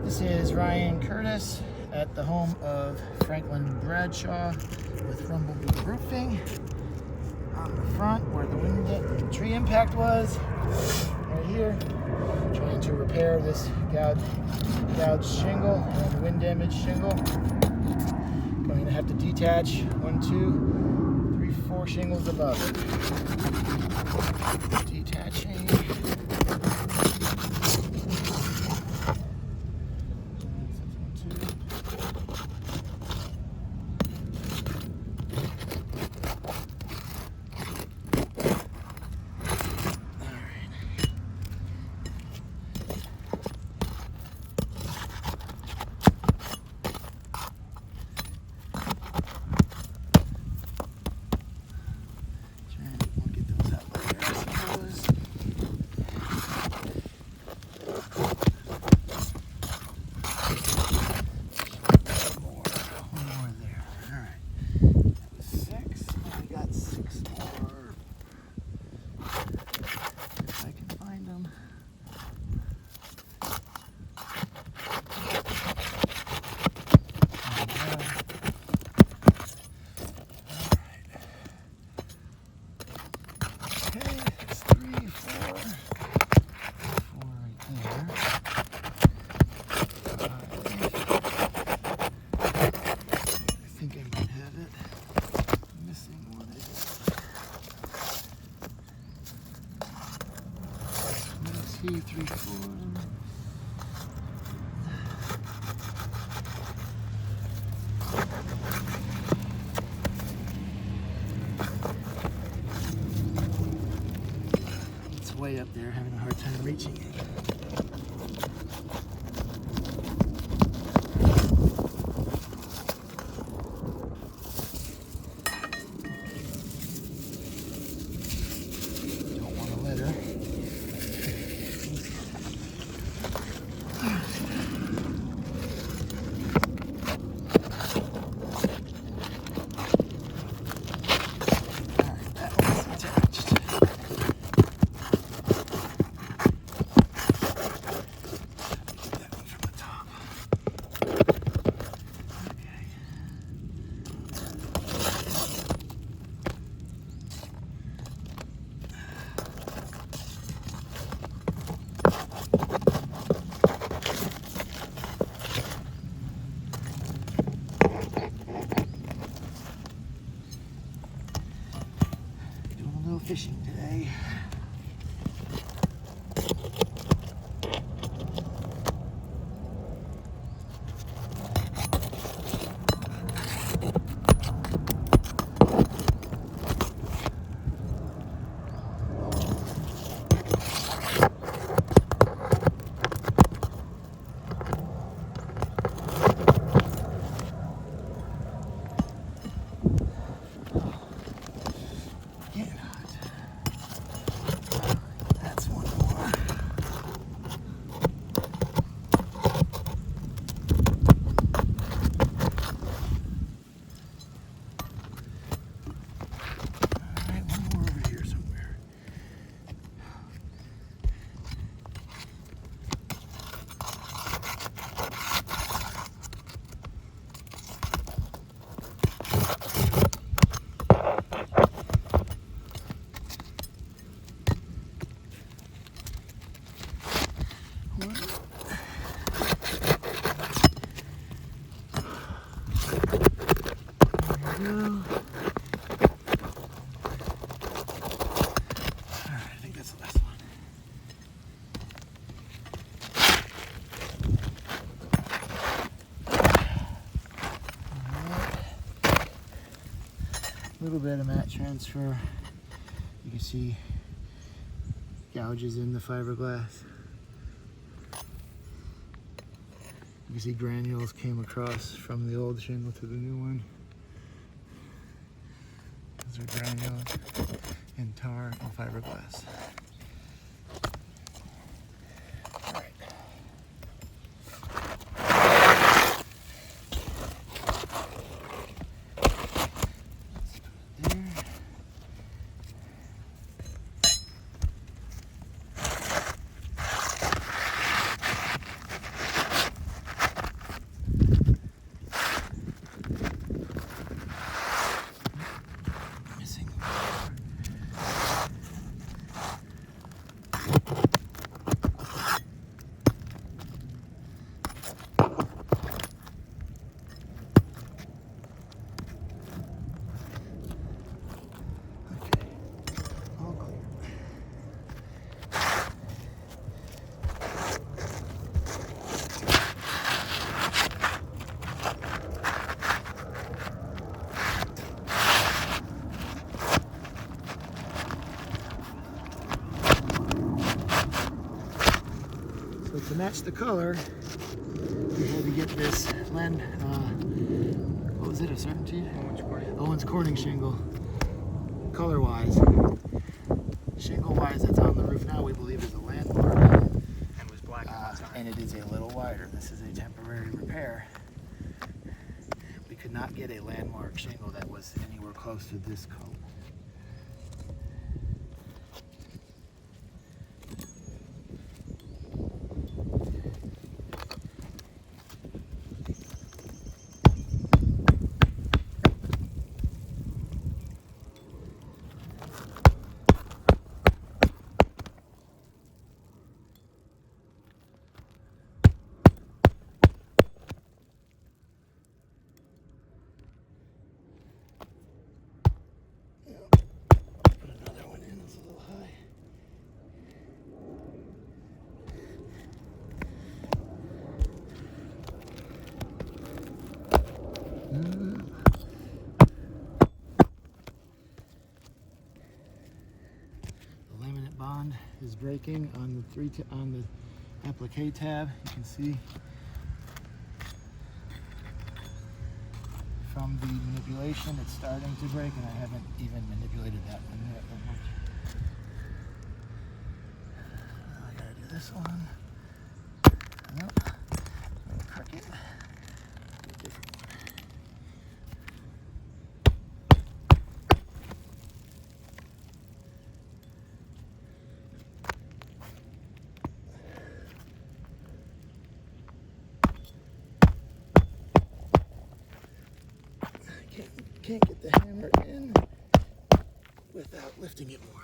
This is Ryan Curtis at the home of Franklin Bradshaw with Rumblebee Roofing. On the front where the tree impact was, right here, trying to repair this gouged shingle and wind damaged shingle. Going to have to detach 1, 2, 3, 4 shingles above it. Detaching. Two, 3, 4. It's way up there, having a hard time reaching it. Don't want to litter. Fishing today. Little bit of mat transfer. You can see gouges in the fiberglass. You can see granules came across from the old shingle to the new one. Those are granules and tar and fiberglass. match the color, we had to get this what was it, a Certainty? Owens Corning shingle. Color-wise. Shingle-wise, that's on the roof now, we believe is a landmark. And was black and it is a little wider. This is a temporary repair. We could not get a landmark shingle that was anywhere close to this color. Bond is breaking on the applique tab. You can see from the manipulation it's starting to break, and I haven't even manipulated that one yet that much. Now I gotta do this one. Nope. Crooked. Different one. Can't get the hammer in without lifting it more.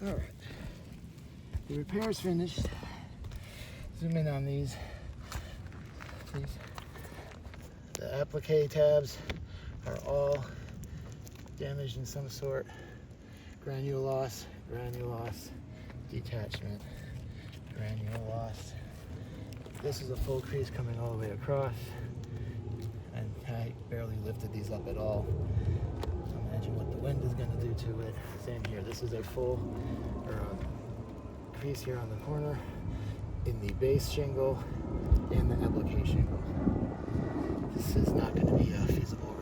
All right, the repair is finished. Zoom in on these. The applique tabs are all damaged in some sort. Granule loss, detachment, granule loss. This is a full crease coming all the way across, and I barely lifted these up at all. Imagine what the wind is going to do to it. Same here. This is a full crease here on the corner in the base shingle and the applique shingle. This is not going to be feasible